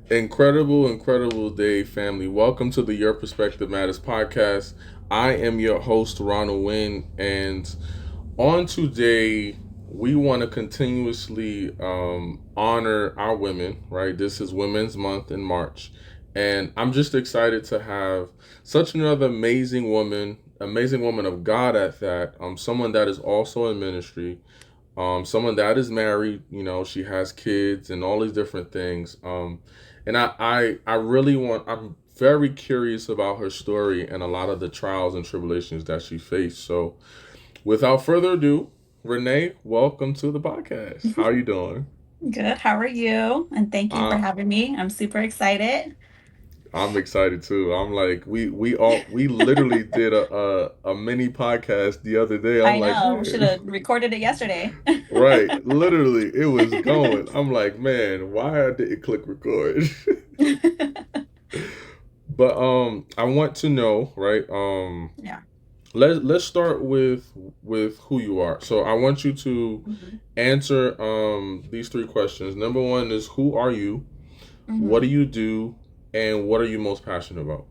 Incredible day, family. Welcome to the Your Perspective Matters podcast. I am your host, Ronald Wynn, and on today, we want to continuously honor our women, right? This is Women's Month in March, and I'm just excited to have such another amazing woman of God at that, someone that is also in ministry, someone that is married, she has kids and all these different things. And I really I'm very curious about her story and a lot of the trials and tribulations that she faced. So without further ado, Renee, welcome to the podcast. How are you doing? Good. How are you? And thank you for Uh, having me. I'm super excited. I'm excited too. I'm like we literally did a mini podcast the other day. I'm I like, know. We should man, have recorded it yesterday. right. Literally, it was going. I'm like, man, why I didn't click record? But I want to know, right? Yeah. Let's start with who you are. So I want you to hmm answer these three questions. Number one is, who are you? What do hmm you do? And what are you most passionate about?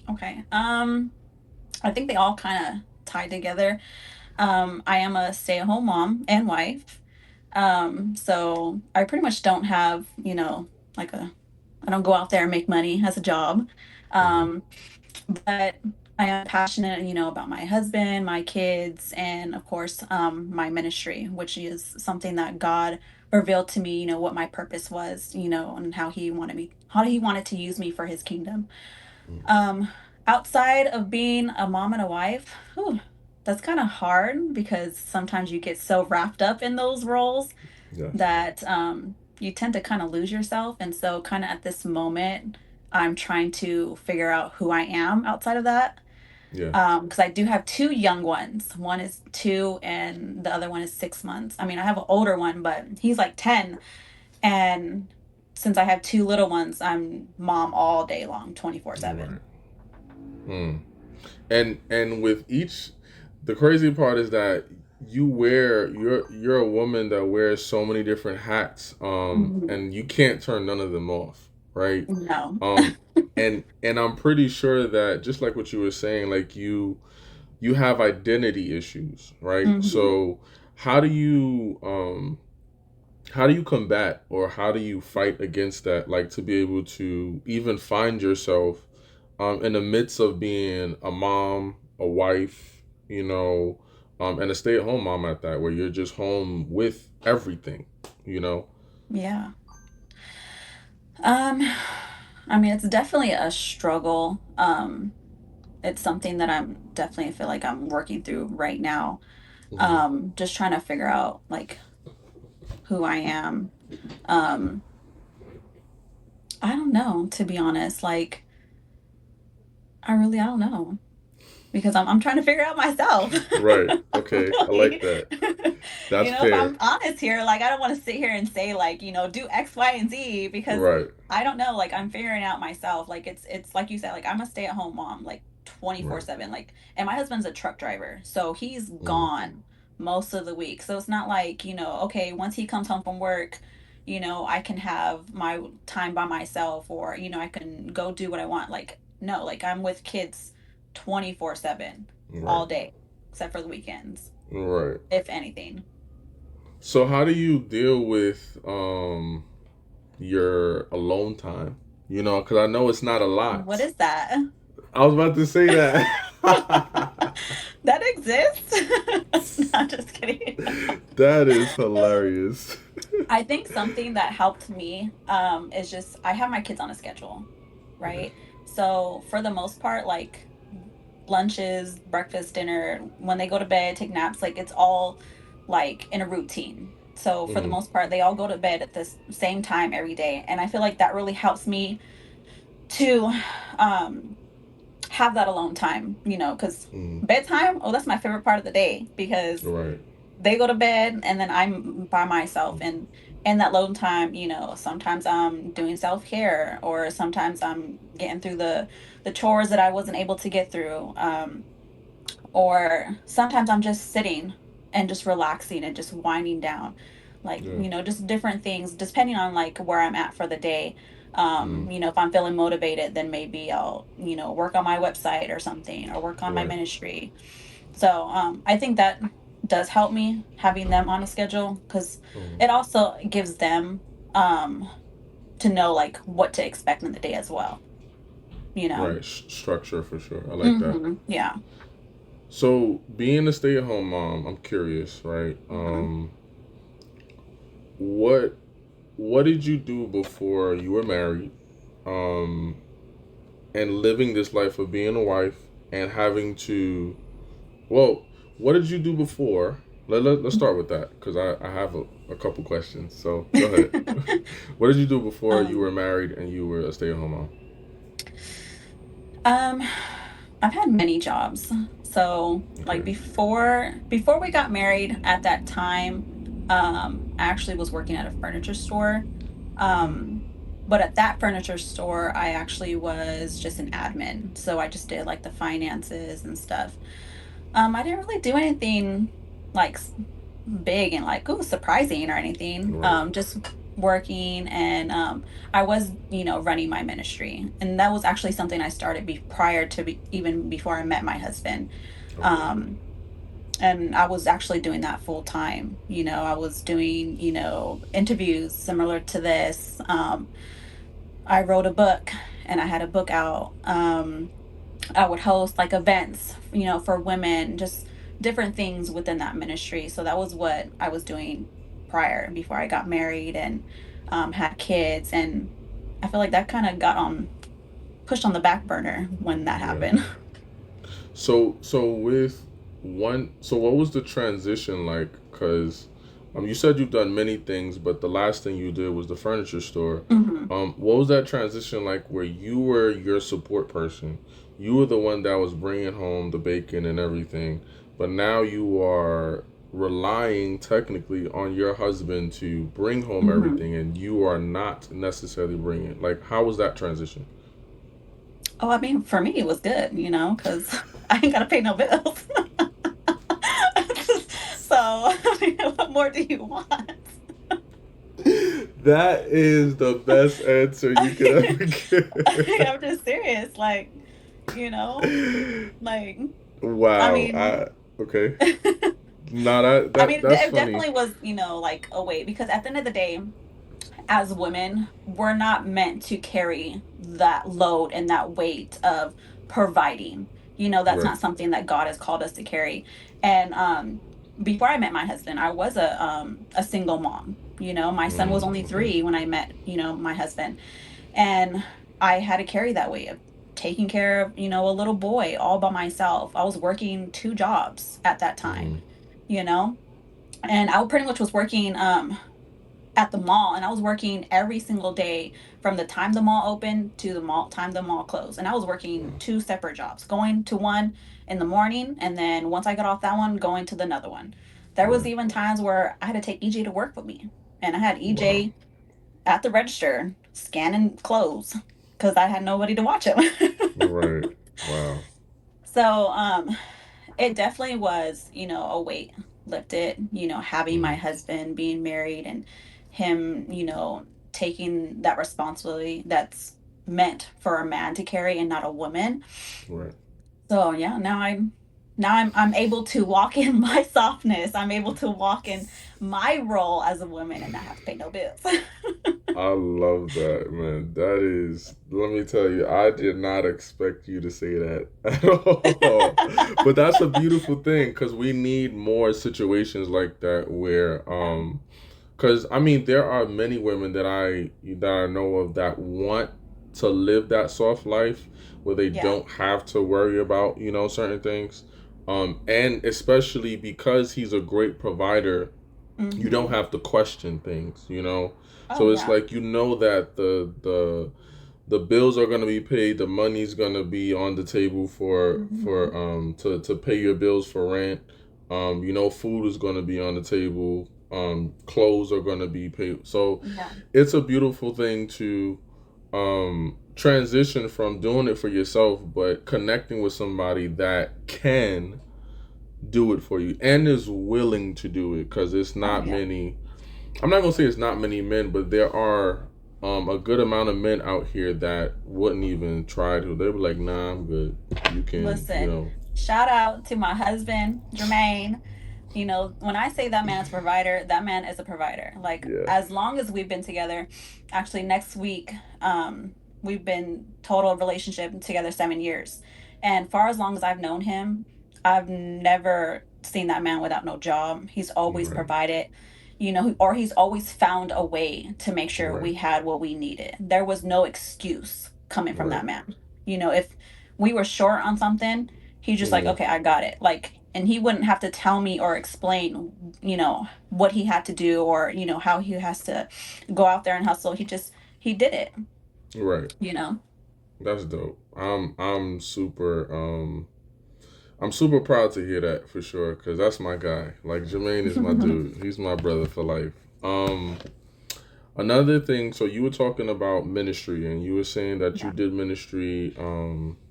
Okay. I think they all kind of tie together. I am a stay-at-home mom and wife. So I pretty much don't have, like I don't go out there and make money as a job. Hmm. Um, but I am passionate, about my husband, my kids, and of course, my ministry, which is something that God revealed to me, what my purpose was, and how he wanted to use me for his kingdom. Um, Outside of being a mom and a wife, whew, that's kind of hard because sometimes you get so wrapped up in those roles Yes. that you tend to kind of lose yourself. And so, kind of at this moment, I'm trying to figure out who I am outside of that. Yeah. Because I do have two young ones. One is 2, and the other one is 6 months. I mean, I have an older one, but he's like 10. And since I have two little ones, I'm mom all day long, 24 Right. 7. Hmm. And with each, the crazy part is that you're a woman that wears so many different hats, Mhm. and you can't turn none of them off, right? No. um and I'm pretty sure that, just like what you were saying, like you have identity issues, right? hmm So how do you um how do you combat, or how do you fight against that, like to be able to even find yourself in the midst of being a mom, a wife, and a stay-at-home mom at that, where you're just home with everything, you know? Yeah. Um, I mean, it's definitely a struggle. It's something that I'm definitely feel like I'm working through right now. Hmm. Just trying to figure out like who I am. Um, I don't know, to be honest. Like, I don't know because I'm trying to figure out myself. Right. Okay. I like Really. that. That's If fair. I'm honest here, like I don't want to sit here and say like, do X, Y, and Z because Right. I don't know. Like I'm figuring out myself. Like it's like you said, like I'm a stay-at-home mom, like Right. 24/7. Like, and my husband's a truck driver, so he's Mm. gone most of the week. So it's not like, okay, once he comes home from work, I can have my time by myself or, I can go do what I want. Like, no, like I'm with kids 24/7 Right. all day, except for the weekends, Right. if anything. So how do you deal with your alone time? Because I know it's not a What lot. is that? I was about to say that. That exists? No, I'm just kidding. That is hilarious. I think something that helped me is just I have my kids on a schedule, Okay. right? So for the most part, like lunches, breakfast, dinner, when they go to bed, take naps, like it's all like in a routine. So for the Hmm. most part, they all go to bed at the same time every day. And I feel like that really helps me to um have that alone time, because Hmm. bedtime, oh, that's my favorite part of the day because Right. they go to bed and then I'm by myself and that alone time, sometimes I'm doing self-care or sometimes I'm getting through the chores that I wasn't able to get through. Or sometimes I'm just sitting and just relaxing and just winding down. Like, Yeah. just different things depending on like where I'm at for the day. Mm. If I'm feeling motivated, then maybe I'll, work on my website or something, or work on my Right. ministry. So I think that does help me having them on a schedule, because Mm. it also gives them um, to know like what to expect in the day as well. You know. Right. Structure for sure. I like that. Yeah. So being a stay-at-home mom, I'm curious, right? hmm What what did you do before you were married? Um, and living this life of being a wife and having to, well, what did you do before? Let's start with that because I have a couple questions. So go ahead. What did you do before you were um, married and you were a stay-at-home mom? um, I've had many jobs. So like Okay. before we got married, at that time, I actually was working at a furniture store. Um, but at that furniture store, I actually was just an admin. So I just did like the finances and stuff. I didn't really do anything like big and like, oh, surprising or anything. Right. Just working, and I was, running my ministry. And that was actually something I started prior to even before I met my husband. Okay. Um, and I was actually doing that full time. I was doing, interviews similar to this. I wrote a book, and I had a book out. I would host like events, for women, just different things within that ministry. So that was what I was doing prior, before I got married and had kids. And I feel like that kind of got pushed on the back burner when that Yeah. happened. So with so what was the transition like? Because you said you've done many things, but the last thing you did was the furniture store. hmm What was that transition like where you were your support person? You were the one that was bringing home the bacon and everything, but now you are relying technically on your husband to bring home hmm everything, and you are not necessarily bringing. Like, how was that transition? Oh, I mean, for me, it was good, because I ain't got to pay no bills. So, I mean, what more do you want? That is the best answer you could ever I'm just serious. Like, you know, give. like, I Wow. mean, Okay. No, that I that mean, that's it funny. definitely was, like a weight, because at the end of the day, as women, we're not meant to carry that load and that weight of providing. That's Right. not something that God has called us to carry. And before I met my husband, I was a single mom. My son was only Okay. 3 when I met, my husband. And I had to carry that weight of taking care of, a little boy all by myself. I was working 2 jobs at that time, Mm. you know? And I pretty much was working at the mall, and I was working every single day from the time the mall opened to the mall time the mall closed. And I was working 2 separate jobs, going to one in the morning, and then once I got off that one, going to the another one. There was Right. even times where I had to take EJ to work with me. And I had Wow. EJ at the register scanning clothes because I had nobody to watch him. Right. Wow. So it definitely was, a weight lifted, having my Mm. husband, being married, and him, taking that responsibility that's meant for a man to carry and not a woman. Right. So yeah, now I'm able to walk in my softness. I'm able to walk in my role as a woman and not have to pay no bills. I love that, man. That is, let me tell you, I did not expect you to say that at all. But that's a beautiful thing because we need more situations like that where, Yeah. because I mean, there are many women that I know of that want to live that soft life where they Yeah. don't have to worry about certain things, and especially because he's a great provider, you don't hmm have to question things. Oh So it's yeah. like that the bills are gonna be paid, the money's gonna be on the table for hmm to pay your bills for rent. Food is gonna be on the table. Clothes are gonna be paid. So Yeah. it's a beautiful thing to transition from doing it for yourself, but connecting with somebody that can do it for you and is willing to do it because it's Oh not yeah. many. I'm not gonna say it's not many men, but there are a good amount of men out here that wouldn't even try to. They were like, "Nah, I'm good. You can, Listen, shout out to my husband, Jermaine. When I say that man's a provider, that man is a provider. Like, yeah, as long as we've been together, actually next week, we've been total relationship together 7 years. And far as long as I've known him, I've never seen that man without no job. He's always right, provided, or he's always found a way to make sure right, we had what we needed. There was no excuse coming from right. that man. If we were short on something, he's just like, Mm-hmm. okay, I got it. Like, and he wouldn't have to tell me or explain, what he had to do, or, how he has to go out there and hustle. He did it, Right. you know. That's dope. I'm super proud to hear that for sure because that's my guy. Like Jermaine is my dude. He's my brother for life. Another thing. So you were talking about ministry, and you were saying that you Yeah. did ministry.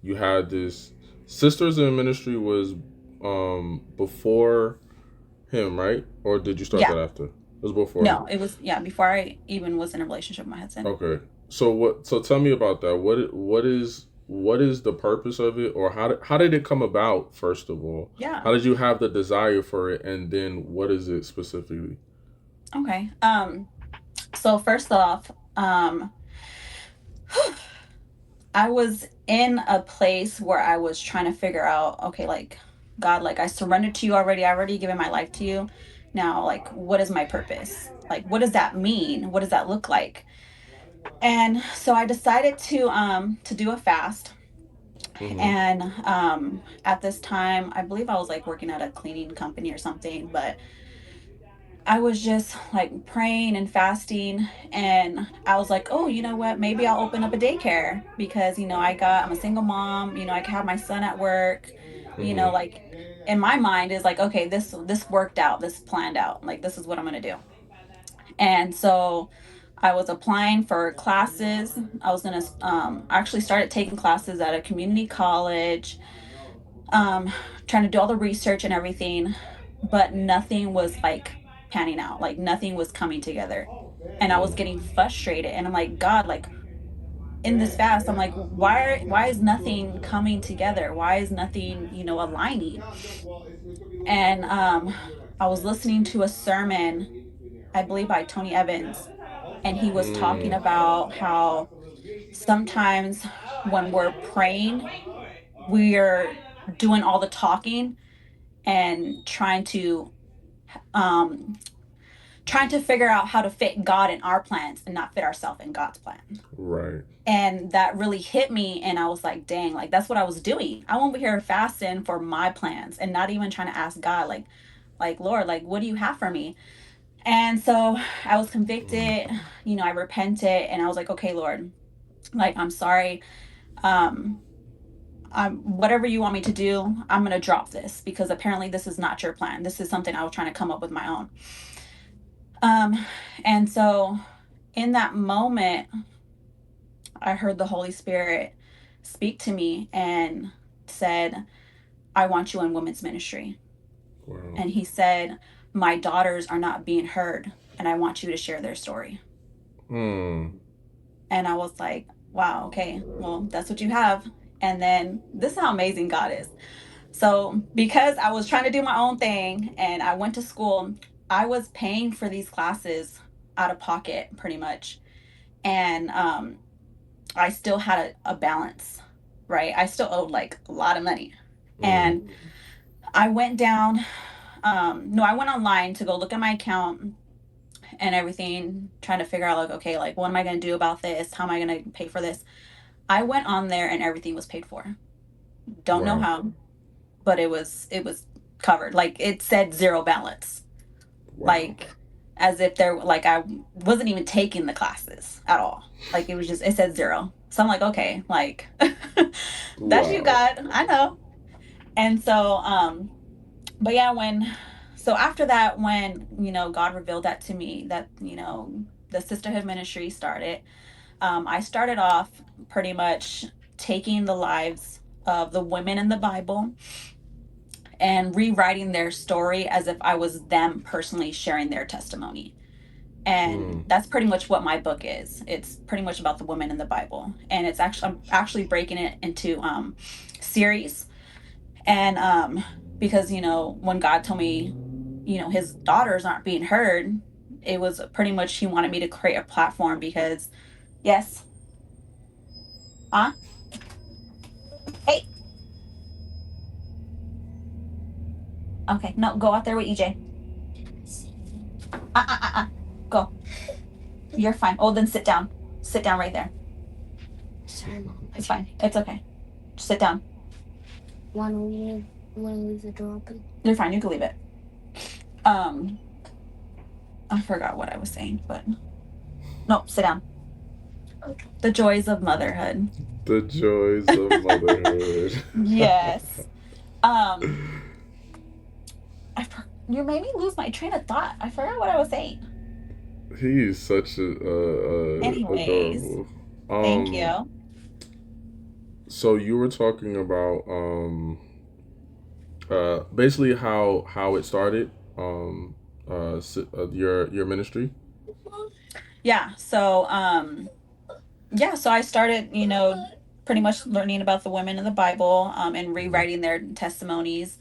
You had this sisters in ministry was before him, right? Or did you start Yeah. that after? It was before him. No, it was, yeah, before I even was in a relationship with my husband. Okay. So what? So tell me about that. What is the purpose of it, or how did it come about? First of all, Yeah. how did you have the desire for it, and then what is it specifically? Okay. So first off, I was in a place where I was trying to figure out, okay, like, God, like, I surrendered to you already. I already given my life to you. Now, like, what is my purpose? Like, what does that mean? What does that look like? And so I decided to do a fast. Mm-hmm. And at this time, I believe I was like working at a cleaning company or something, but I was just like praying and fasting, and I was like, "Oh, you know what? Maybe I'll open up a daycare because, I'm a single mom, I can have my son at work, Mm-hmm. like, in my mind is like, okay, this worked out, this planned out. Like, this is what I'm going to do." And so I was applying for classes. I was going to I actually started taking classes at a community college, um trying to do all the research and everything, but nothing was like panning out, like nothing was coming together. And I was getting frustrated, and I'm like, God, like, in this fast, I'm like, why is nothing coming together? Why is nothing, aligning? And I was listening to a sermon, I believe by Tony Evans, and he was talking Mm. about how sometimes when we're praying, we're doing all the talking and um trying to figure out how to fit God in our plans and not fit ourselves in God's plan. Right. And that really hit me, and I was like, dang, like, that's what I was doing. I'm over here fasting for my plans and not even trying to ask God, like, Lord, like, what do you have for me? And so I was convicted, Mm. I repented, and I was like, okay, Lord, like, I'm sorry. um Whatever you want me to do, I'm going to drop this because apparently this is not your plan. This is something I was trying to come up with my own. Um, and so in that moment, I heard the Holy Spirit speak to me and said, I want you in women's ministry. Wow. And he said, my daughters are not being heard, and I want you to share their story. Hmm. And I was like, wow, okay, well, that's what you have. And then this is how amazing God is. So, because I was trying to do my own thing and I went to school, I was paying for these classes out of pocket pretty much. And I still had a balance, right? I still owed like a lot of money. And Mm. I went down, no, I went online to go look at my account and everything, trying to figure out, like, okay, like, what am I going to do about this? How am I going to pay for this? I went on there and everything was paid for. Don't know Wow. how, but it was covered. Like, it said zero balance. Wow. Like, as if there, like, I wasn't even taking the classes at all. Like, it said zero. So I'm like, okay, like, that's you, Wow. God. I know. And so, but yeah, so after that, when, God revealed that to me, that, the sisterhood ministry started, I started off pretty much taking the lives of the women in the Bible and rewriting their story as if I was them personally sharing their testimony. And Mm. that's pretty much what my book is. It's pretty much about the women in the Bible, and it's actually, I'm actually breaking it into series. And because when God told me his daughters aren't being heard, it was pretty much he wanted me to create a platform. Because yes, huh, hey, okay, no, go out there with EJ. Go, you're fine. Oh, then sit down, sit down right there. Sorry, Mom. It's fine, it's okay, sit down. Want to leave the door open? You're fine, you can leave it. um I forgot what I was saying, but no, sit down. Okay. The joys of motherhood. The joys of motherhood. Yes. Um, you made me lose my train of thought. I forgot what I was saying. He is such a Anyways, adorable. thank you. So you were talking about basically how it started your ministry. Yeah. So I started, pretty much learning about the women in the Bible, and Mm-hmm. rewriting their testimonies.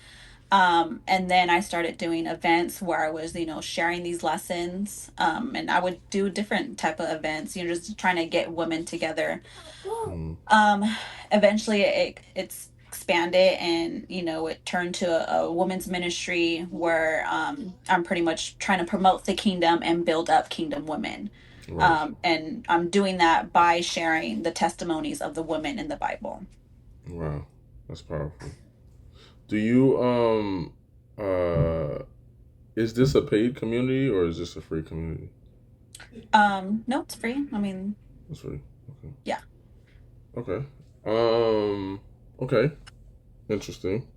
And then I started doing events where I was, sharing these lessons. And I would do different type of events, just trying to get women together. Mm-hmm. Um, Eventually it's expanded, and it turned to a women's ministry where I'm pretty much trying to promote the kingdom and build up kingdom women. Right. And I'm doing that by sharing the testimonies of the women in the Bible. Wow, that's powerful. Do you is this a paid community or is this a free community? No, it's free. I mean, It's free. Okay. yeah. Okay. Um. Okay. Interesting.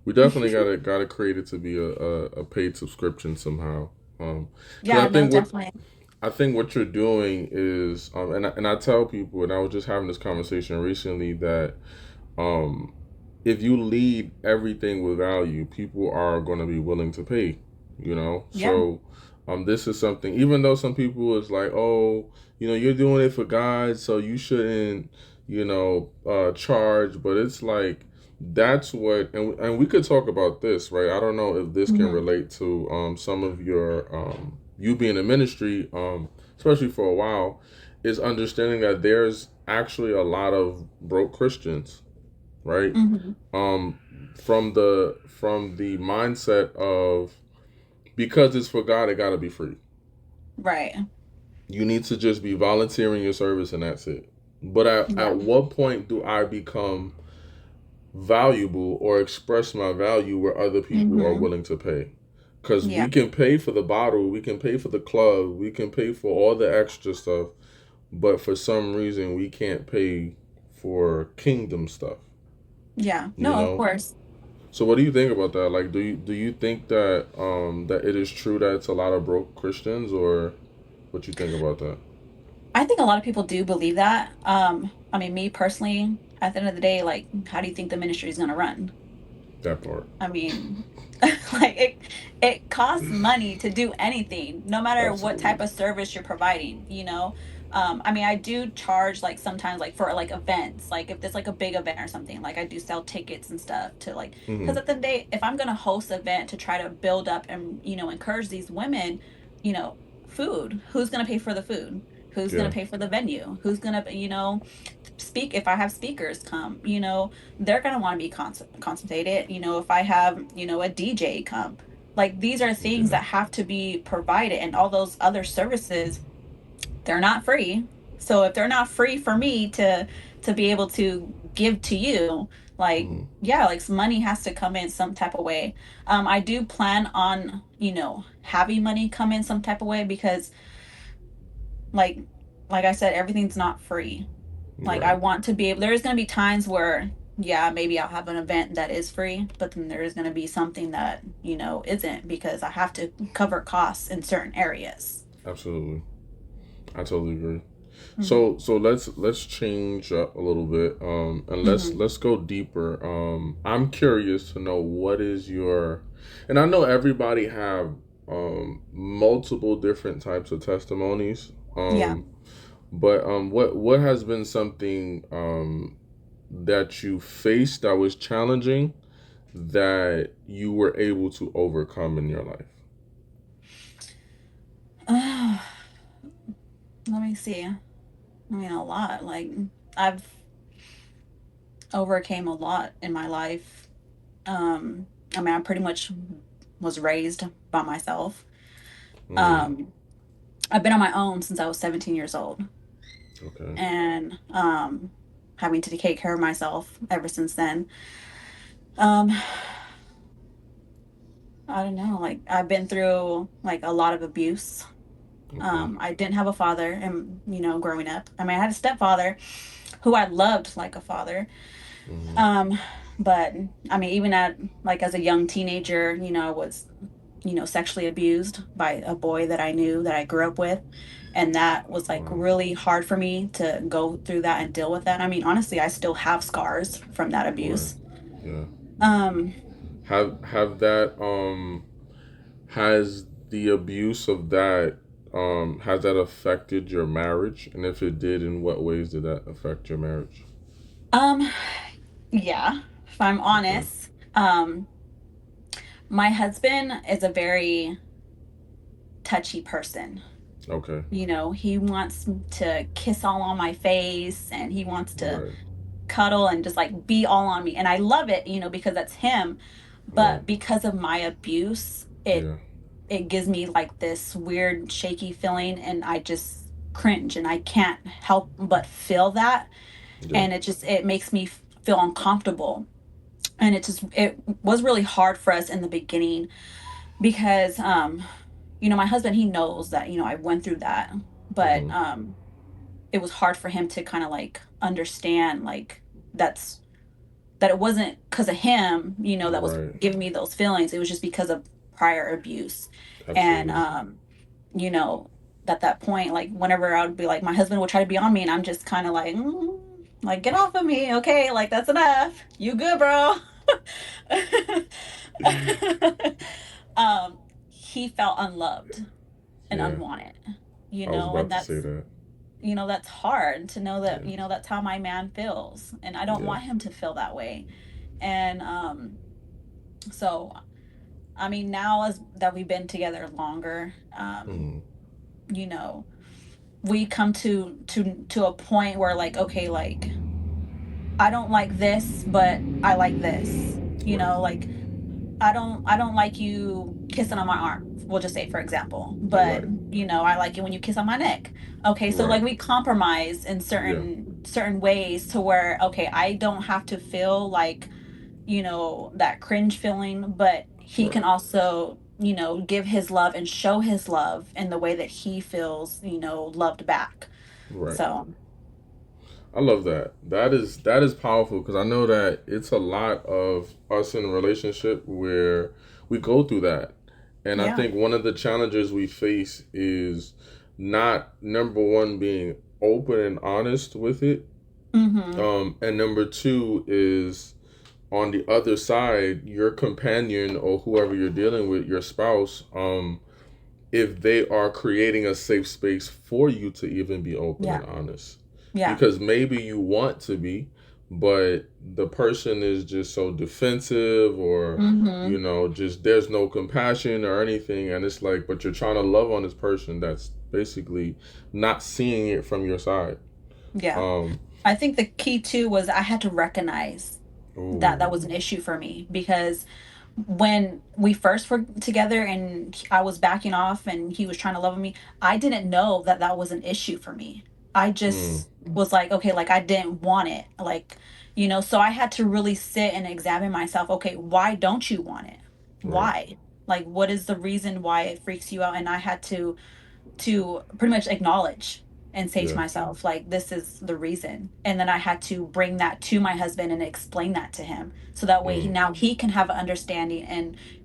We definitely gotta create it to be a paid subscription somehow. Because Yeah, no, definitely. I think what you're doing is and I tell people, and I was just having this conversation recently, that um if you lead everything with value, people are going to be willing to pay. Yeah. So this is something. Even though some people is like, oh, you're doing it for God, so you shouldn't, charge. But it's like that's what, and we could talk about this, right? I don't know if this can Hmm. relate to some of your you being in ministry, especially for a while, is understanding that there's actually a lot of broke Christians, right? Hmm. Um, from the mindset of, because it's for God, it gotta be free. Right. You need to just be volunteering your service and that's it. But at Yeah. what point do I become valuable or express my value where other people are Hmm. willing to pay? Because Yeah. we can pay for the bottle, we can pay for the club, we can pay for all the extra stuff, but for some reason we can't pay for kingdom stuff. Yeah. You No, of know, course. So what do you think about that? Like, do you think that that it is true that it's a lot of broke Christians, or what you think about that? I think a lot of people do believe that. I mean, me personally, at the end of the day, like, how do you think the ministry is going to run? That part. I mean, like it costs money to do anything, no matter what Absolutely. type of service you're providing. I mean, I do charge, like, sometimes, like, for like events, like if there's like a big event or something, like I do sell tickets and stuff to, like, Mm-hmm. because at the end of the day, if I'm gonna host an event to try to build up and encourage these women, you know, food, who's gonna pay for the food? Who's gonna Yeah. pay for the venue? Who's gonna, speak if I have speakers come, they're going to want to be consultated, if I have, a DJ come. Like, these are things Yeah. that have to be provided, and all those other services, they're not free. So if they're not free for me to be able to give to you, like, Mm-hmm. yeah, like, some money has to come in some type of way. I do plan on, having money come in some type of way, because, like like I said, everything's not free. Like, I Right. want to be able, there's going to be times where, yeah, maybe I'll have an event that is free, but then there is going to be something that, isn't, because I have to cover costs in certain areas. Absolutely. I totally agree. Hmm. So let's change up a little bit. And let's Hmm. let's go deeper. I'm curious to know what is your, and I know everybody have multiple different types of testimonies. Yeah. But what has been something that you faced that was challenging that you were able to overcome in your life? Let me see. I mean, a lot. Like, I've overcame a lot in my life. I mean, I pretty much was raised by myself. Mm, Um, I've been on my own since I was 17 years old, okay. and having to take care of myself ever since then. Um, I don't know. Like, I've been through like a lot of abuse. Okay. I didn't have a father, and growing up, I mean, I had a stepfather who I loved like a father. Mm, Um, but I mean, even at like as a young teenager, I was sexually abused by a boy that I knew that I grew up with. And that was like wow. really hard for me to go through that and deal with that. I mean, honestly, I still have scars from that Right. abuse. Yeah. Um, Have that has the abuse of that has that affected your marriage? And if it did, in what ways did that affect your marriage? um, yeah, if I'm Okay. honest, my husband is a very touchy person. Okay. He wants to kiss all on my face and he wants to Right. cuddle and just like be all on me. And I love it, because that's him. Right. But because of my abuse, Yeah. it gives me like this weird shaky feeling and I just cringe and I can't help but feel that. Yeah. And it makes me feel uncomfortable. And it was really hard for us in the beginning because my husband, he knows that, I went through that. But Mm-hmm. it was hard for him to kind of like understand like that's that it wasn't because of him, that was Right. giving me those feelings. It was just because of prior abuse. And Absolutely. you know, at that point, like whenever I would be like, my husband would try to be on me, and I'm just kind of like, like get off of me, okay? Like that's enough. You good, bro? He felt unloved and Yeah. unwanted, I was and about to say that. that's hard to know that, Yeah. that's how my man feels, and I don't Yeah. want him to feel that way. And so I mean, now as that we've been together longer, Mm-hmm. you know, we come to a point where like, okay, like I don't like this, but I like this. Right. Like I don't like you kissing on my arm. We'll just say for example, but Right. I like it when you kiss on my neck. Okay, so like Right. we compromise in Yeah. certain ways to where okay, I don't have to feel like that cringe feeling, but he can Right. also, give his love and show his love in the way that he feels, loved back. Right. So, I love that. That is powerful because I know that it's a lot of us in a relationship where we go through that. And I yeah. think one of the challenges we face is not number one being open and honest with it. Mhm. And number two is on the other side, your companion or whoever you're dealing with, your spouse, if they are creating a safe space for you to even be open Yeah. and honest. Yeah. Because maybe you want to be, but the person is just so defensive or, Mhm. just there's no compassion or anything. And it's like, but you're trying to love on this person that's basically not seeing it from your side. Yeah. Um, I think the key too was I had to recognize that ooh, that was an issue for me because when we first were together and I was backing off and he was trying to love me, I didn't know that that was an issue for me. I mm, just was like, okay, like I didn't want it. Like, so I had to really sit and examine myself. Okay, why don't you want it? right. Why? Like, what is the reason why it freaks you out? And I had to pretty much acknowledge and say to Yeah. myself like this is the reason, and then I had to bring that to my husband and explain that to him so that way Mm, now he can have an understanding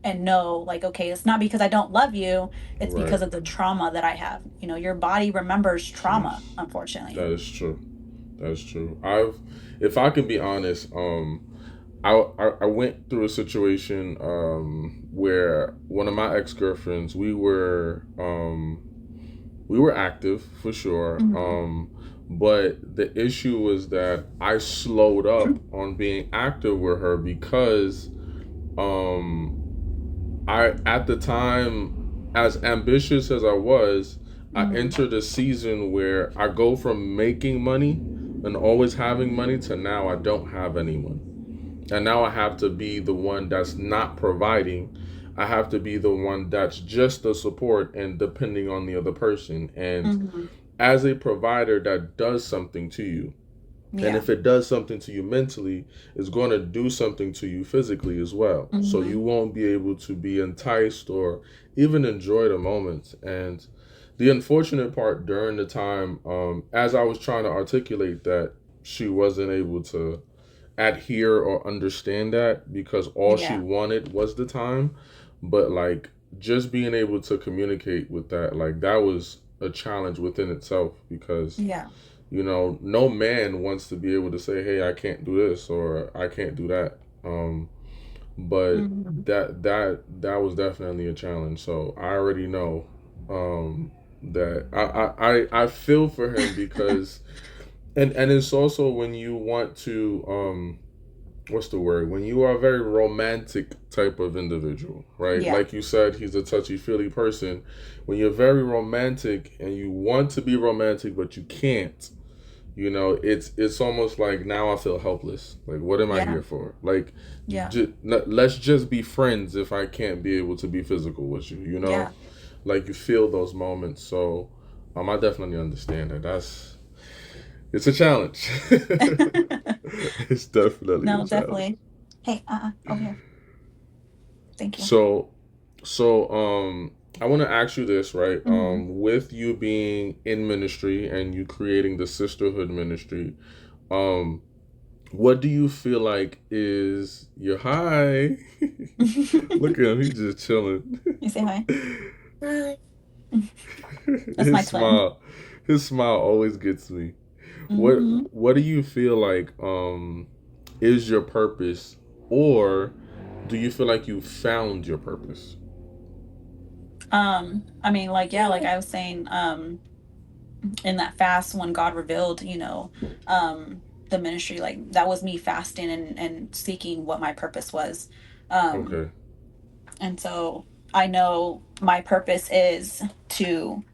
and know like okay, it's not because I don't love you, it's right. because of the trauma that I have. Your body remembers trauma, Jeez. That unfortunately. is true. That's true. If I can be honest, I went through a situation where one of my ex girlfriends, we were active for sure, Mhm. but the issue was that I slowed up on being active with her because I at the time, as ambitious as I was, I Mhm. entered a season where I go from making money and always having money to now I don't have anyone. And now I have to be the one that's not providing. I have to be the one that's just the support and depending on the other person. And Mhm. as a provider that does something to you, and Yeah. if it does something to you mentally, it's going to do something to you physically as well. So you Mhm. won't be able to be enticed or even enjoy the moment. And the unfortunate part during the time, as I was trying to articulate that, she wasn't able to adhere or understand that because all she Yeah. wanted was the time. But like just being able to communicate with that, like that was a challenge within itself because Yeah. no man wants to be able to say, "Hey, I can't do this" or "I can't do that." But Mhm. that was definitely a challenge. So I already know that I feel for him because and it's also when you want to what's the word, when you are a very romantic type of individual, right? Yeah. Like you said, he's a touchy feely person. When you're very romantic and you want to be romantic but you can't, it's almost like now I feel helpless. Like, what am I Yeah. here for? Like, Yeah. let's just be friends if I can't be able to be physical with you. Yeah. Like you feel those moments. So, I definitely understand that. It's a challenge. It's definitely a No, challenge. definitely. Hey, over here. Thank you. So, I want to ask you this, right? Mhm. With you being in ministry and you creating the sisterhood ministry, um, what do you feel like is your high? Look at him, he's just chilling. You say hi. That's his my twin. smile, his smile always gets me. What Mhm. What do you feel like is your purpose, or do you feel like you found your purpose? I mean, like, yeah, like I was saying, in that fast when God revealed, the ministry, like that was me fasting and seeking what my purpose was. Um, Okay. and so I know my purpose is to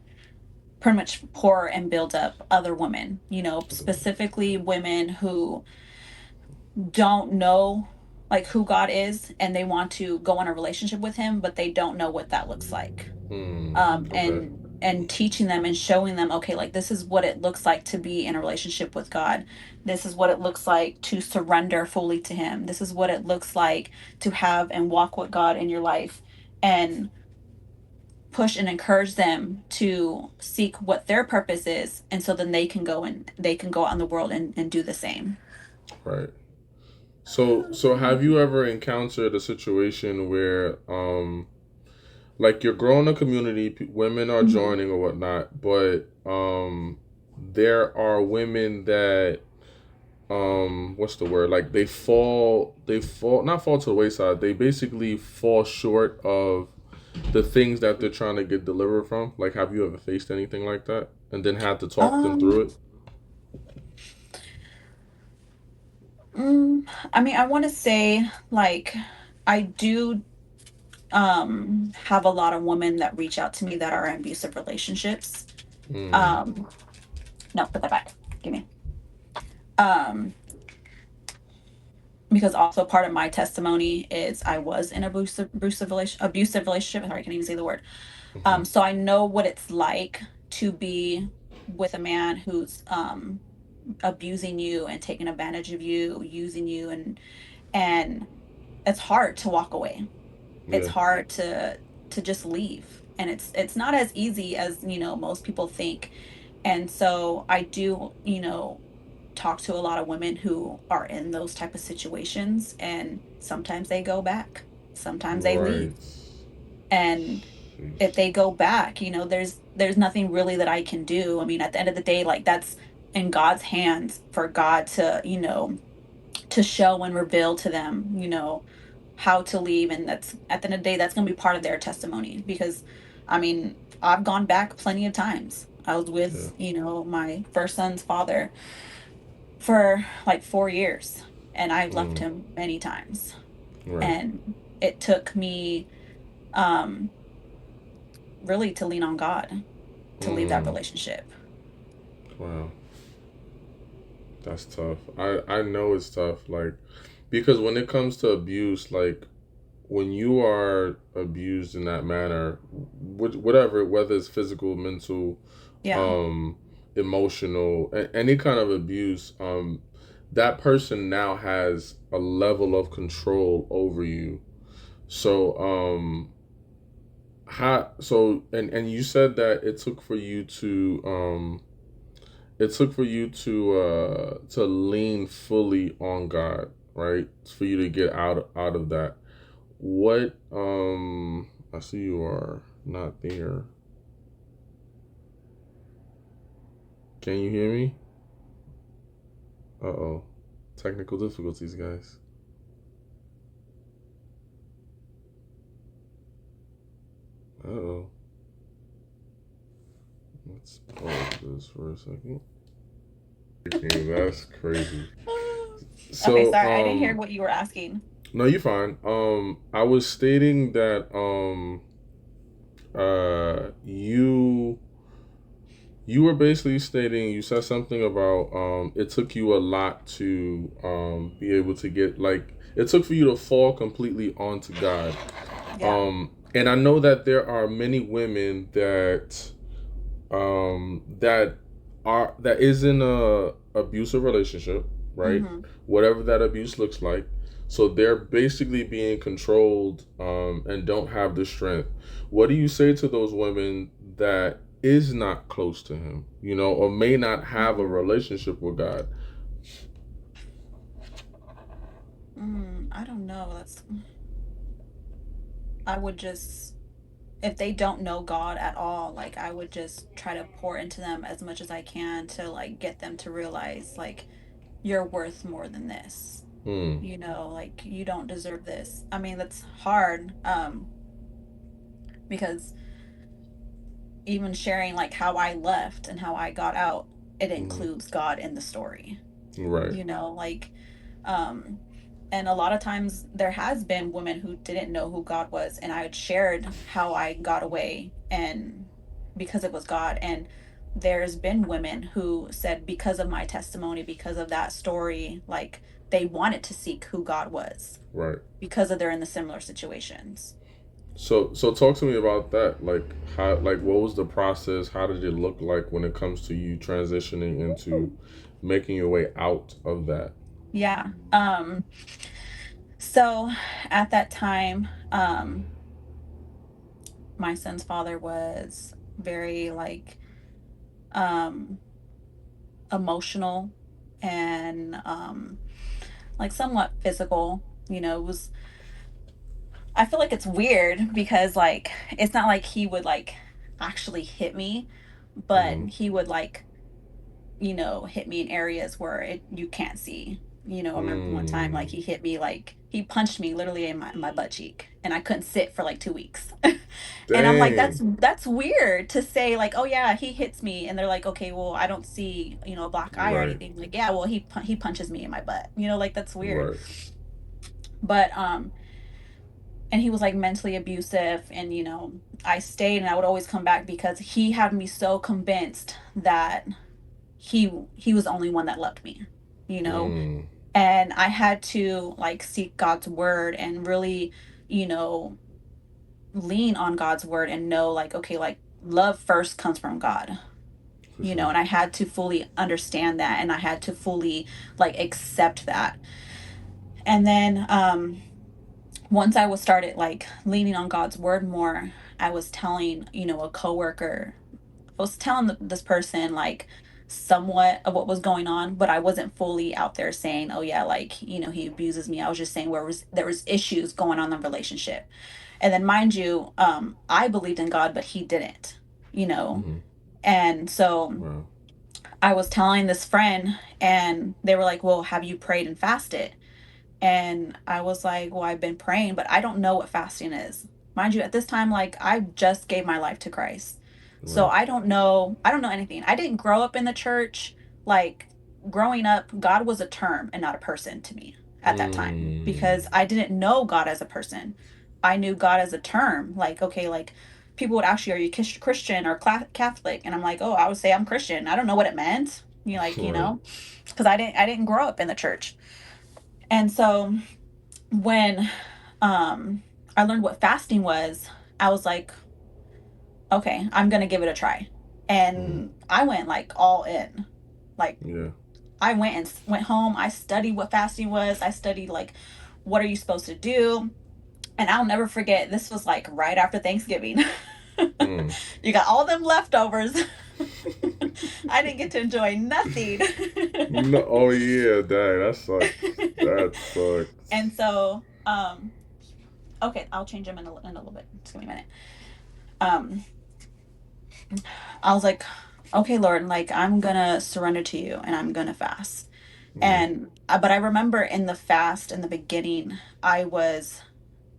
pretty much pour and build up other women, specifically women who don't know like who God is and they want to go in a relationship with him, but they don't know what that looks like. Hmm. um Okay. and and teaching them and showing them, okay, like this is what it looks like to be in a relationship with God. This is what it looks like to surrender fully to him. This is what it looks like to have and walk with God in your life, and push and encourage them to seek what their purpose is, and so then they can go out in the world and do the same. Right. So have you ever encountered a situation where like you're growing a community, women are Mhm. joining or whatnot, but there are women that what's the word, like they fall not fall to the wayside, they basically fall short of the things that they're trying to get delivered from. Like, have you ever faced anything like that and then had to talk them through um it? I mean, I want to say, like, I do have a lot of women that reach out to me that are in abusive relationships. Mm, um no, put that back, give me. um because also part of my testimony is I was in abusive relationship. Sorry, I can't even say the word. mm-hmm, So I know what it's like to be with a man who's abusing you and taking advantage of you, using you, and it's hard to walk away. It's yeah, hard to just leave, and it's not as easy as most people think. And so I do, talk to a lot of women who are in those type of situations, and sometimes they go back, sometimes they leave. right. And if Jeez. they go back, there's nothing really that I can do. I mean, at the end of the day, like, that's in God's hands for God to to show and reveal to them, how to leave. And that's, at the end of the day, that's going to be part of their testimony. Because I mean, I've gone back plenty of times. I was Yeah. with, my first son's father for like 4 years, and I've left Mm. him many times. Right. And it took me, um really, to lean on God to leave that Mm. relationship. Wow. That's tough. I know it's tough. Like, because when it comes to abuse, like when you are abused in that manner, whatever, whether it's physical, mental, Yeah. um, emotional, any kind of abuse, that person now has a level of control over you. So, and you said that it took for you to lean fully on God, right? For you to get out of that. What I see you are not there. Can you hear me? Uh-oh. Technical difficulties, guys. Uh-oh. Let's pause this for a second. That's crazy. Okay, So, sorry, I didn't hear what you were asking. no, you're fine. I was stating that you were basically stating, you said something about it took you a lot to be able to get, like, it took for you to fall completely onto God. Yeah. And I know that there are many women that that is in a abusive relationship, right? Hmm. Whatever that abuse looks like. So they're basically being controlled and don't have the strength. What do you say to those women that is not close to him, or may not have a Hmm. relationship with God? I don't know. I would just, if they don't know God at all, like, I would just try to pour into them as much as I can to like get them to realize, like, you're worth more than this. Hmm. Like, you don't deserve this. I mean, that's hard, because even sharing like how I left and how I got out, it Hmm. includes God in the story. Right. Like, um and a lot of times there has been women who didn't know who God was, and I had shared how I got away, and because it was God. And there's been women who said, because of my testimony, because of that story, like, they wanted to seek who God was Right. because of they're in the similar situations. So talk to me about that. Like, how, like, what was the process? How did it look like when it comes to you transitioning into making your way out of that? Yeah. So at that time, my son's father was very, like, um emotional, and like somewhat physical. It was, I feel like it's weird because, like, it's not like he would like actually hit me, but Mm-hmm. he would, like, hit me in areas where you can't see. I remember one time, like, Mm. he hit me, like, he punched me literally in my butt cheek, and I couldn't sit for like 2 weeks. And I'm like, Dang. that's weird to say, like, oh yeah, he hits me, and they're like, okay, well, I don't see, a black eye or Right. anything. Like, yeah, well, he punches me in my butt. Like, that's weird. Right. But and he was like mentally abusive, and I stayed, and I would always come back because he had me so convinced that he was the only one that loved me. you know Mm. and I had to like seek God's word and really, you know lean on God's word, and know, like, okay, like, love first comes from God. For sure. And I had to fully understand that, and I had to fully, like, accept that. And then, once I was started like leaning on God's word more, I was telling, a coworker, I was telling this person, like, somewhat of what was going on, but I wasn't fully out there saying, oh yeah, like, he abuses me. I was just saying where there was issues going on in the relationship. And then, mind you, I believed in God, but he didn't, you know. Mm-hmm. And so Wow. I was telling this friend, and they were like, well, have you prayed and fasted? And I was like, well, I've been praying, but I don't know what fasting is. Mind you, at this time, like I just gave my life to Christ. So Right. I don't know anything. I didn't grow up in the church. Like growing up, God was a term and not a person to me at that time Mm. because I didn't know God as a person. I knew God as a term. Like, okay, like people would ask you, are you Christian or Catholic? And I'm like, oh, I would say I'm Christian. I don't know what it meant. You like, Right. because I didn't grow up in the church. And so when I learned what fasting was, I was like, okay, I'm gonna give it a try. Mm. And I went like all in. Like Yeah. I went and went home. I studied what fasting was. I studied like what are you supposed to do? And I'll never forget, this was like right after Thanksgiving. Mm. You got all them leftovers. I didn't get to enjoy nothing. No. Oh yeah, dang, that sucks. That sucks. And so, okay, I'll change them in a little bit. Just give me a minute. Um, I was like, okay, Lord, like I'm gonna surrender to you and I'm gonna fast. Mm. And but I remember in the fast in the beginning, I was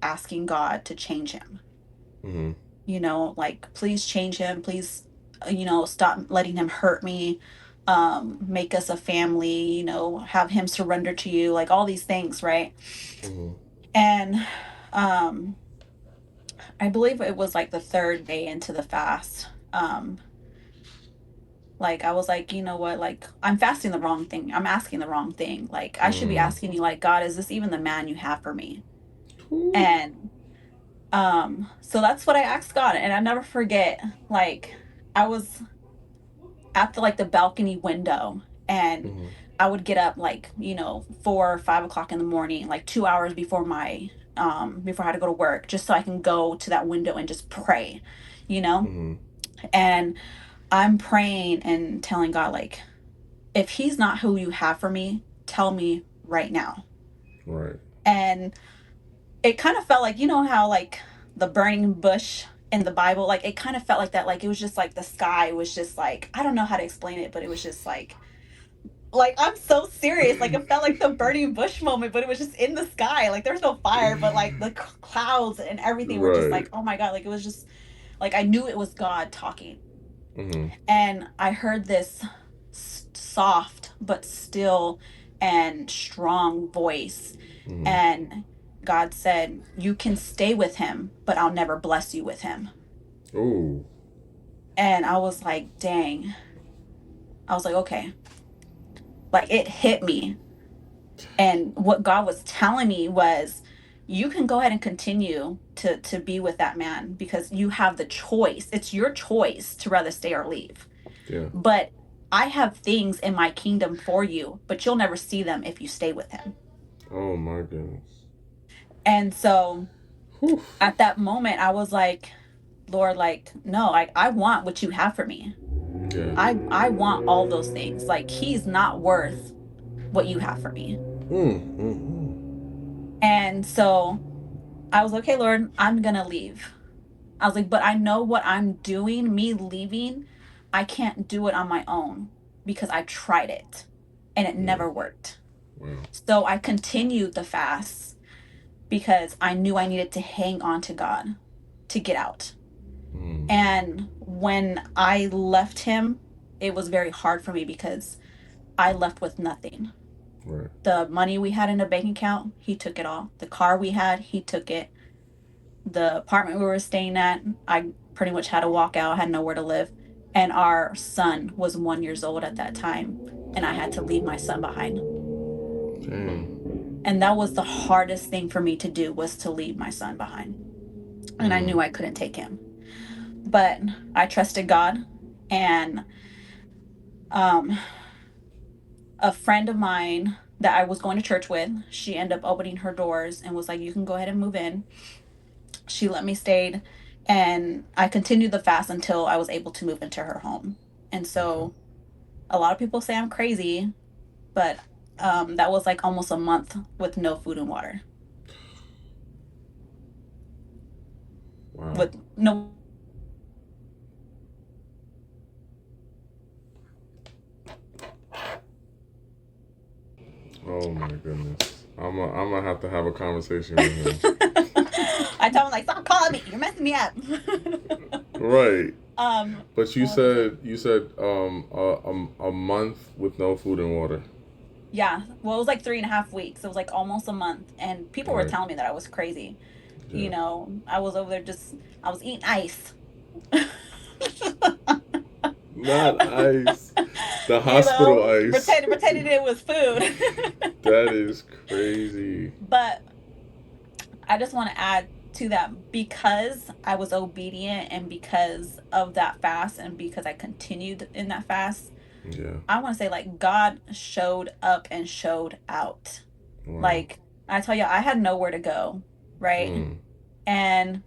asking God to change him. Mm. Like please change him, please, stop letting him hurt me. Make us a family, have him surrender to you, like all these things, right? Mm. And um I believe it was like the third day into the fast. Like I was like, you know what? Like I'm fasting the wrong thing. I'm asking the wrong thing. Like I should be Mm. asking you like, God, is this even the man you have for me? Ooh. And so that's what I asked God, and I never forget, like I was at the balcony window, and Mm. I would get up like, 4 or 5 o'clock in the morning, like 2 hours before before I had to go to work, just so I can go to that window and just pray, you know? Mm. And I'm praying and telling God, like, if he's not who you have for me, tell me right now. Right. And it kind of felt like, how like the burning bush in the Bible, like it kind of felt like that. Like it was just like the sky was just like, I don't know how to explain it, but it was just like I'm so serious. Like it felt like the burning bush moment, but it was just in the sky. Like there's no fire, but like the clouds and everything were just Right. like, oh my God. Like it was just like I knew it was God talking. Mm. And I heard this soft but still and strong voice. Mm. And God said, you can stay with him, but I'll never bless you with him. Ooh. And I was like, dang. I was like, okay. Like it hit me. And what God was telling me was, you can go ahead and continue to be with that man because you have the choice. It's your choice to rather stay or leave. Yeah. But I have things in my kingdom for you, but you'll never see them if you stay with him. Oh my goodness. And so Whew. at that moment, I was like, Lord, like, no, I want what you have for me. Yeah. I want all those things. Like, he's not worth what you have for me. Mm. Mm. And so I was like, okay, Lord, I'm gonna leave. I was like, but I know what I'm doing, me leaving, I can't do it on my own because I tried it and it Yeah. never worked. Wow. So I continued the fast because I knew I needed to hang on to God to get out. Mm. And when I left him, it was very hard for me because I left with nothing. Right. The money we had in the bank account, he took it all. The car we had, he took it. The apartment we were staying at, I pretty much had to walk out, had nowhere to live. And our son was 1 years old at that time, and I had to leave my son behind. Damn. And that was the hardest thing for me to do, was to leave my son behind. And I knew Mm. I couldn't take him. But I trusted God, and um a friend of mine that I was going to church with, she ended up opening her doors and was like, you can go ahead and move in. She let me stay, and I continued the fast until I was able to move into her home. And Okay. so a lot of people say I'm crazy, but that was like almost a month with no food and water. Wow. With no Oh my goodness. I'm gonna have to have a conversation with him. I told him like, stop calling me. You're messing me up. Right. But you What was I saying? said a month with no food and water. Yeah. Well, it was like 3.5 weeks. It was like almost a month, and people were Right. telling me that I was crazy. Yeah. I was over there just I was eating ice. Not ice. The hospital ice. Pretending it was food. That is crazy. But I just want to add to that, because I was obedient and because of that fast and because I continued in that fast, Yeah. I want to say like God showed up and showed out. Wow. Like I tell you, I had nowhere to go, right? Mm. And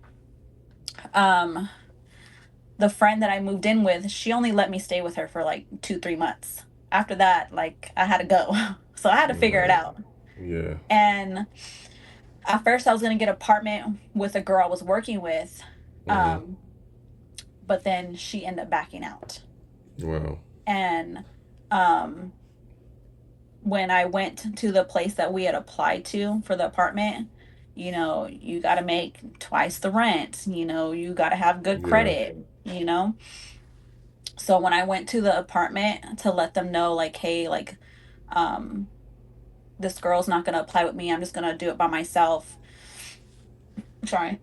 um the friend that I moved in with, she only let me stay with her for like 2, 3 months. After that, like I had to go. So I had to figure it Right. out. Yeah. And at first I was gonna get an apartment with a girl I was working with. Mm-hmm. Um, but then she ended up backing out. Wow. And um when I went to the place that we had applied to for the apartment, you got to make twice the rent, you got to have good Yeah. credit. So when I went to the apartment to let them know, like, hey, like, um, this girl's not going to apply with me, I'm just going to do it by myself. Sorry.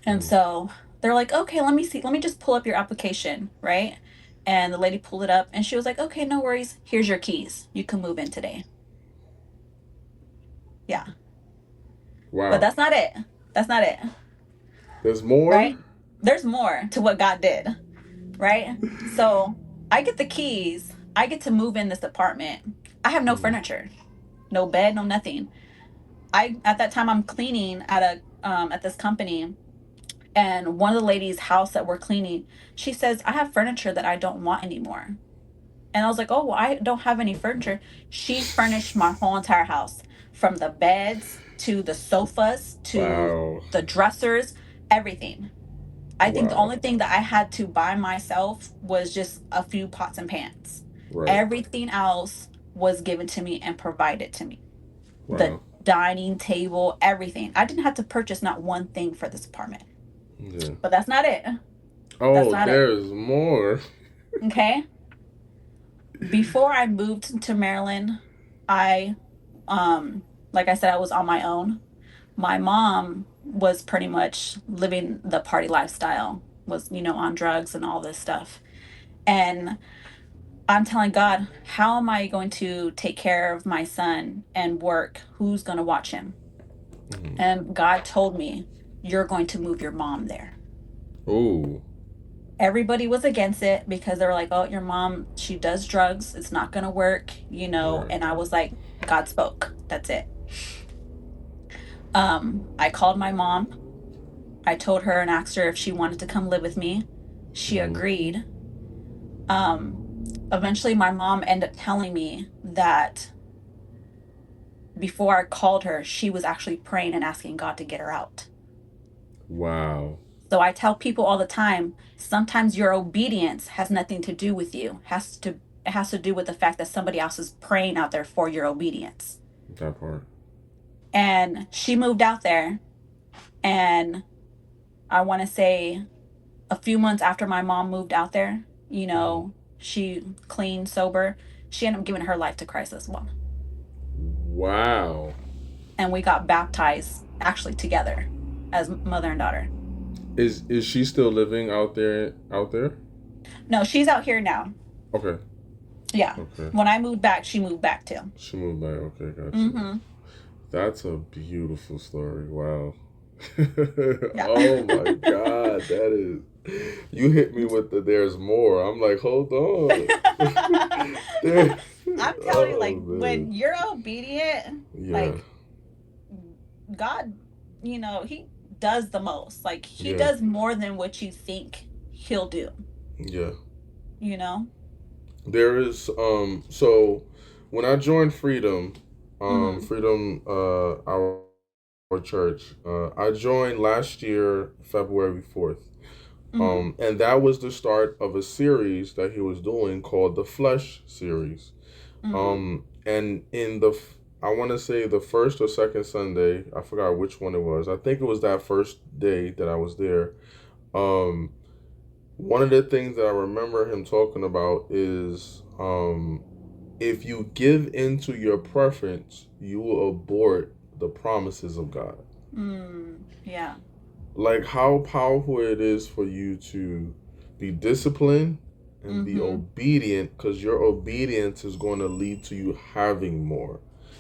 And Mm. so they're like, okay, let me see. Let me just pull up your application, right? And the lady pulled it up and she was like, okay, no worries. Here's your keys. You can move in today. Yeah. But Wow. that's not it. That's not it, There's more. right? There's more to what God did, right? So I get the keys. I get to move in this apartment. I have no Mm. furniture, no bed, no nothing. At that time I'm cleaning at this company, and one of the ladies' house that we're cleaning, she says, I have furniture that I don't want anymore. And I was like, oh, well, I don't have any furniture. She furnished my whole entire house, from the beds to the sofas to Wow. the dressers, everything. I think the Wow. only thing that I had to buy myself was just a few pots and pans. Right. Everything else was given to me and provided to me. The Wow. dining table, everything. I didn't have to purchase not one thing for this apartment. Yeah. But that's not it. That's Oh, not it. there's more. Okay? Before I moved to Maryland, I like I said, I was on my own. My mom was pretty much living the party lifestyle, was, on drugs and all this stuff. And I'm telling God, how am I going to take care of my son and work? Who's going to watch him? Mm. And God told me, you're going to move your mom there. Ooh. Everybody was against it because they were like, oh, your mom, she does drugs. It's not going to work. Right. And I was like, God spoke. That's it. I called my mom. I told her and asked her if she wanted to come live with me. She Mm-hmm. agreed. Um, Eventually, my mom ended up telling me that before I called her, she was actually praying and asking God to get her out. Wow. So I tell people all the time, sometimes your obedience has nothing to do with you. It has to do with the fact that somebody else is praying out there for your obedience. That part. And she moved out there, and I want to say a few months after my mom moved out there, Mm-hmm. she clean, sober, she ended up giving her life to Christ as well. Wow. And we got baptized actually together as mother and daughter. Is she still living out there? Out there? No, she's out here now. Okay. Yeah. Okay. When I moved back, she moved back too. She moved back. Okay, gotcha. Mm-hmm. That's a beautiful story. Wow. Yeah. Oh my God, that is. You hit me with the there's more. I'm like, hold on. there. I'm telling you, Oh like, man. when you're obedient, Yeah. like, God, He does the most. Like, He Yeah. does more than what you think He'll do, Yeah. you know? There is so when I joined Freedom, Mm-hmm. Freedom our church, I joined last year February 4th. Mm-hmm. And that was the start of a series that he was doing called the Flesh series. Mm-hmm. And in the I want to say the first or second Sunday. I forgot which one it was. I think it was that first day that I was there. Um, One of the things that I remember him talking about is if you give into your preference, you will abort the promises of God. Yeah. Like how powerful it is for you to be disciplined and be Mm-hmm. obedient, because your obedience is going to lead to you having more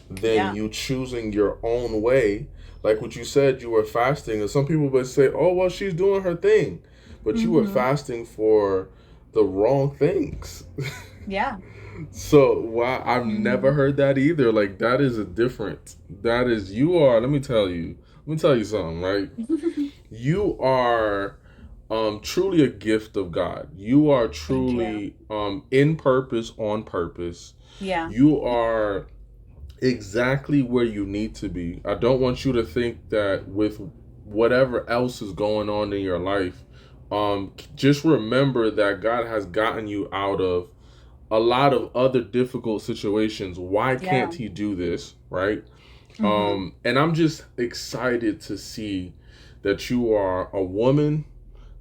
than Yeah. you choosing your own way. Like what you said, you were fasting, and some people would say, oh, well, she's doing her thing, but you were Mm-hmm. fasting for the wrong things. Yeah. So why I've never Mm-hmm. heard that either. Like that is a different. That is you are. Let me tell you. Let me tell you something. Right. You are truly a gift of God. You are Thank you. truly in purpose, on purpose. Yeah. You are exactly where you need to be. I don't want you to think that with whatever else is going on in your life, just remember that God has gotten you out of a lot of other difficult situations. Why Yeah. can't He do this, right? Mm-hmm. And I'm just excited to see that you are a woman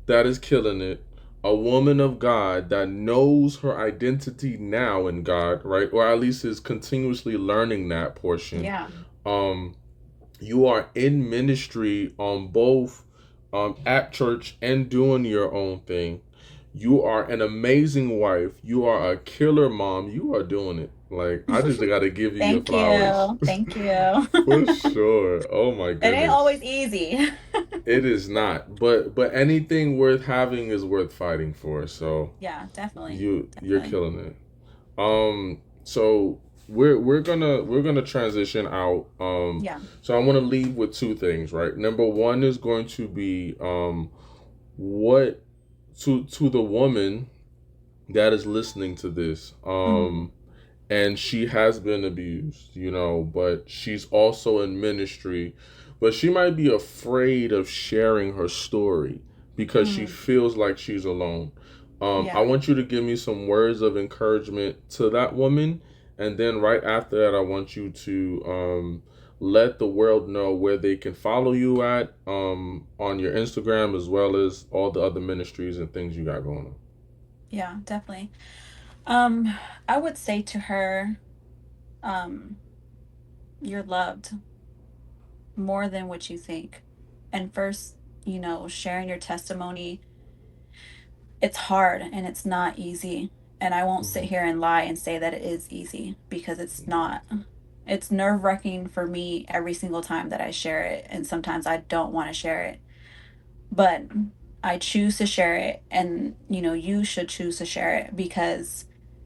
that is killing it, a woman of God that knows her identity now in God, right? Or at least is continuously learning that portion. Yeah. Um, you are in ministry on both at church and doing your own thing. You are an amazing wife. You are a killer mom. You are doing it. Like I just gotta give you your Thank flowers. you. Thank you. For sure. Oh my It ain't goodness. always easy. It is not, but anything worth having is worth fighting for. So Yeah, definitely. you're Definitely. killing it. So we're gonna transition out. Yeah. So I want to leave with two things, right? Number one is going to be what to the woman that is listening to this. Mm-hmm. And she has been abused, but she's also in ministry, but she might be afraid of sharing her story because she Mm. feels like she's alone. I Yeah. want you to give me some words of encouragement to that woman, and then right after that, I want you to let the world know where they can follow you at on your Instagram, as well as all the other ministries and things you got going on. Yeah, definitely. Um, I would say to her, um, you're loved more than what you think. And first, sharing your testimony, it's hard and it's not easy. And I won't sit Mm-hmm. here and lie and say that it is easy because it's not. It's nerve-wracking for me every single time that I share it, and sometimes I don't want to share it. But I choose to share it, and you should choose to share it because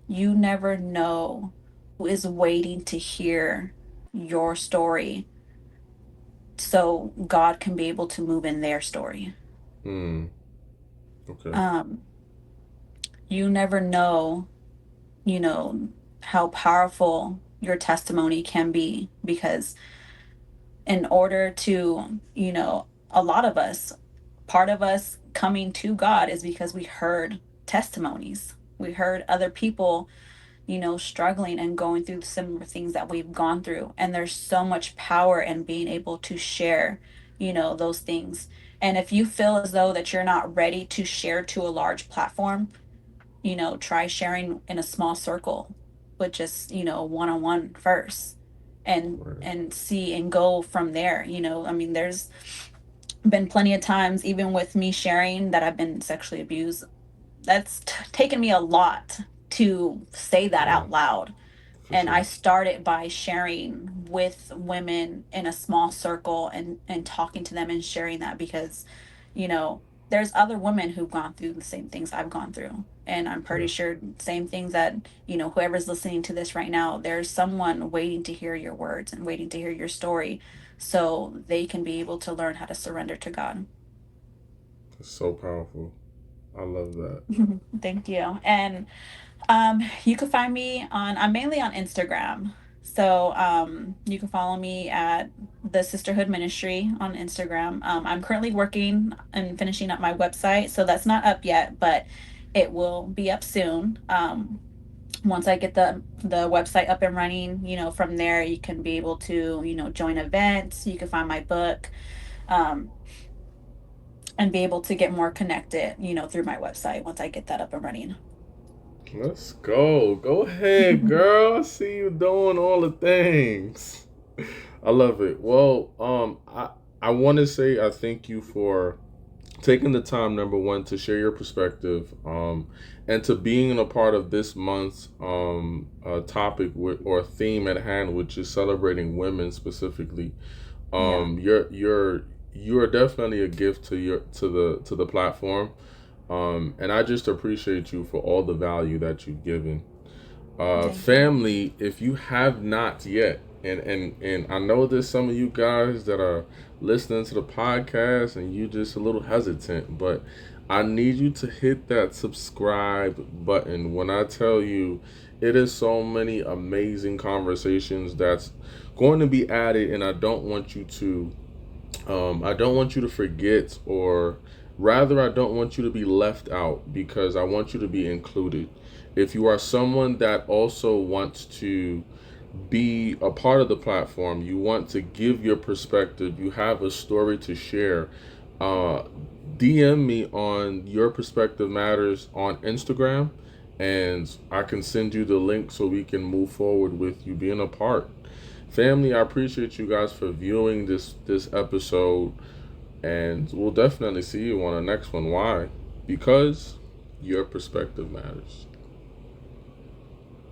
you never know who is waiting to hear your story so God can be able to move in their story. Mm, okay. Um, you never know, you know, how powerful your testimony can be because in order to, a lot of us, part of us coming to God is because we heard testimonies. We heard other people, struggling and going through similar things that we've gone through. And there's so much power in being able to share, those things. And if you feel as though that you're not ready to share to a large platform, try sharing in a small circle with just, one-on-one first and Right. see and go from there. I mean, there's been plenty of times, even with me sharing that I've been sexually abused, that's taken me a lot to say that Yeah, out loud. for And I sure. started by sharing with women in a small circle and talking to them and sharing that because, you know, there's other women who've gone through the same things I've gone through. And I'm Yeah. pretty sure same things that, whoever's listening to this right now, there's someone waiting to hear your words and waiting to hear your story so they can be able to learn how to surrender to God. It's so powerful. I love that. Thank you. And you can find me I'm mainly on Instagram. So you can follow me at the Sisterhood Ministry on Instagram. I'm currently working and finishing up my website, so that's not up yet, but it will be up soon. Once I get the website up and running, from there you can be able to, join events. You can find my book, um, and be able to get more connected, through my website once I get that up and running. Let's go. Go ahead, girl. I see you doing all the things. I love it. Well, I want to say I thank you for taking the time, number one, to share your perspective, and to being a part of this month's topic or theme at hand, which is celebrating women specifically. Yeah. You're definitely a gift to the platform, and I just appreciate you for all the value that you've given. Thank you. Family, if you have not yet, and I know there's some of you guys that are listening to the podcast and you just a little hesitant, but I need you to hit that subscribe button. When I tell you, it is so many amazing conversations that's going to be added, and I don't want you to forget, or rather, I don't want you to be left out, because I want you to be included. If you are someone that also wants to be a part of the platform, you want to give your perspective, you have a story to share, uh, DM me on Your Perspective Matters on Instagram, and I can send you the link so we can move forward with you being a part. Family, I appreciate you guys for viewing this episode, and we'll definitely see you on the next one. Why? Because your perspective matters.